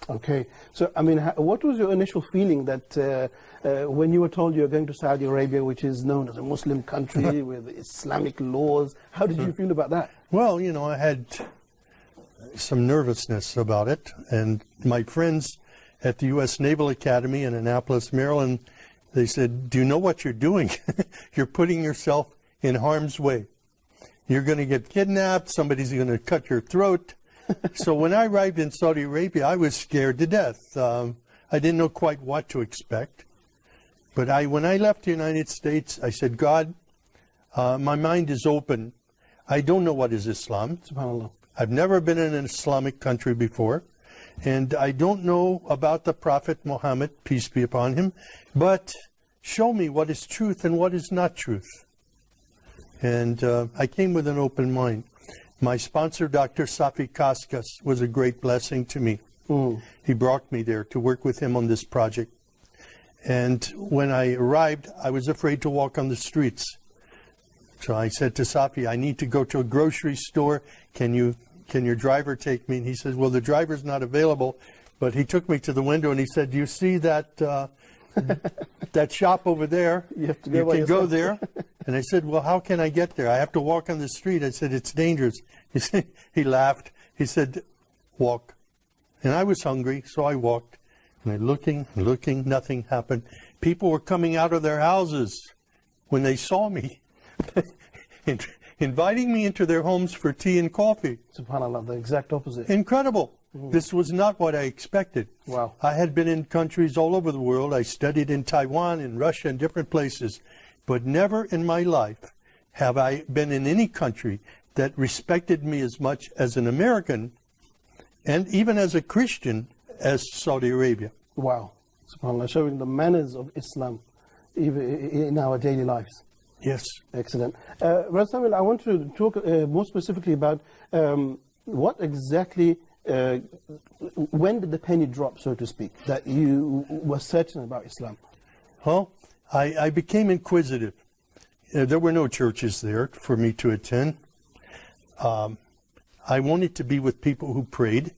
Okay. So, I mean, what was your initial feeling that when you were told you were going to Saudi Arabia, which is known as a Muslim country with Islamic laws, how did you feel about that? Well, you know, I had some nervousness about it, and my friends at the U.S. Naval Academy in Annapolis, Maryland, they said, do you know what you're doing? You're putting yourself in harm's way. You're going to get kidnapped, somebody's going to cut your throat. So when I arrived in Saudi Arabia, I was scared to death. I didn't know quite what to expect. But when I left the United States, I said, God, my mind is open. I don't know what is Islam. SubhanAllah. I've never been in an Islamic country before. And I don't know about the Prophet Muhammad, peace be upon him. But show me what is truth and what is not truth. And I came with an open mind. My sponsor, Dr. Safi Kaskas, was a great blessing to me. He brought me there to work with him on this project. And when I arrived, I was afraid to walk on the streets. So I said to Safi, I need to go to a grocery store. Can your driver take me? And he says, well, the driver's not available. But he took me to the window and he said, do you see that that shop over there? You can go there. And I said, well, how can I get there? I have to walk on the street. I said, it's dangerous. He laughed. He said, walk. And I was hungry, so I walked. And I'm looking, nothing happened. People were coming out of their houses when they saw me, inviting me into their homes for tea and coffee. SubhanAllah, the exact opposite. Incredible. This was not what I expected. Wow. I had been in countries all over the world. I studied in Taiwan, in Russia, and different places. But never in my life have I been in any country that respected me as much as an American, and even as a Christian, as Saudi Arabia. Wow. SubhanAllah, showing the manners of Islam even in our daily lives. Yes. Excellent. Brother Samuel, I want to talk more specifically about what exactly, when did the penny drop, so to speak, that you were certain about Islam? Well, I became inquisitive. There were no churches there for me to attend. I wanted to be with people who prayed.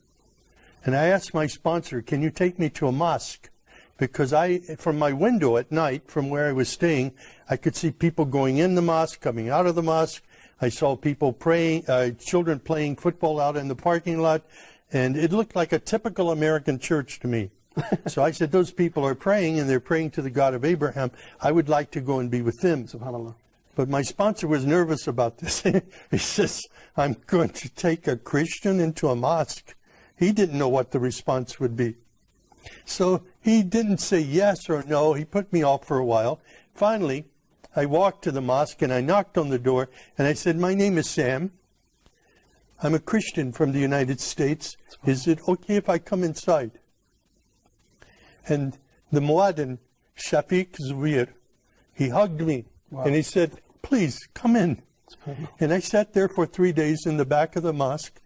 And I asked my sponsor, can you take me to a mosque? Because from my window at night, from where I was staying, I could see people going in the mosque, coming out of the mosque. I saw people praying, children playing football out in the parking lot. And it looked like a typical American church to me. So I said, those people are praying, and they're praying to the God of Abraham. I would like to go and be with them. SubhanAllah. But my sponsor was nervous about this. He says, I'm going to take a Christian into a mosque. He didn't know what the response would be. So he didn't say yes or no. He put me off for a while. Finally, I walked to the mosque and I knocked on the door and I said, my name is Sam. I'm a Christian from the United States. Is it okay if I come inside? And the Muaddin, Shafiq Zubair, he hugged me. Wow. And he said, please come in. And I sat there for 3 days in the back of the mosque,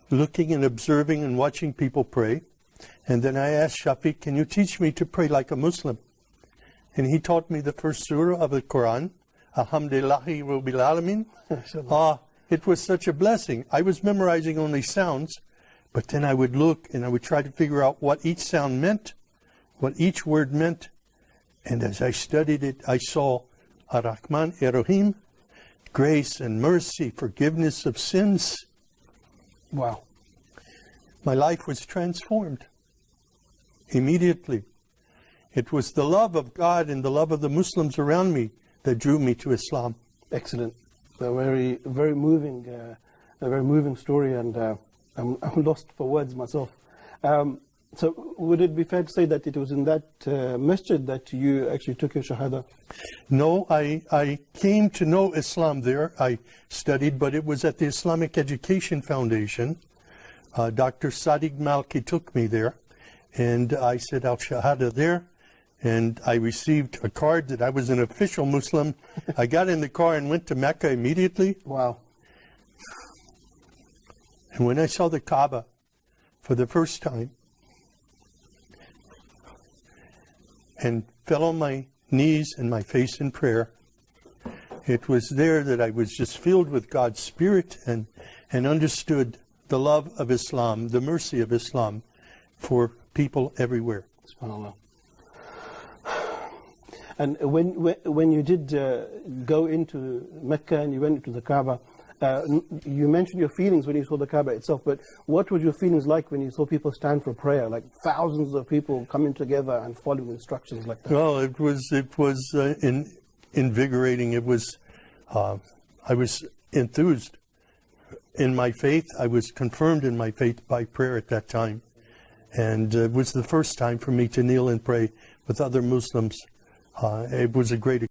looking and observing and watching people pray. And then I asked Shafiq, can you teach me to pray like a Muslim? And he taught me the first surah of the Quran, Alhamdulillahi Rabbil Alameen. It was such a blessing. I was memorizing only sounds, but then I would look and I would try to figure out what each sound meant, what each word meant. And as I studied it, I saw Ar-Rahman Ar-Rahim, grace and mercy, forgiveness of sins. Wow. My life was transformed immediately. It was the love of God and the love of the Muslims around me that drew me to Islam. Excellent. A very moving story, and I'm lost for words myself. So would it be fair to say that it was in that masjid that you actually took your Shahada? No, I came to know Islam there. I studied, but it was at the Islamic Education Foundation. Dr. Sadiq Malki took me there, and I said Al-Shahada there, and I received a card that I was an official Muslim. I got in the car and went to Mecca immediately. Wow. And when I saw the Kaaba for the first time, and fell on my knees and my face in prayer, it was there that I was just filled with God's Spirit and understood the love of Islam, the mercy of Islam for people everywhere. SubhanAllah. And when you did go into Mecca and you went into the Kaaba, you mentioned your feelings when you saw the Kaaba itself, but what were your feelings like when you saw people stand for prayer, like thousands of people coming together and following instructions like that? Well, it was invigorating. It was, I was enthused in my faith. I was confirmed in my faith by prayer at that time. And it was the first time for me to kneel and pray with other Muslims. It was a great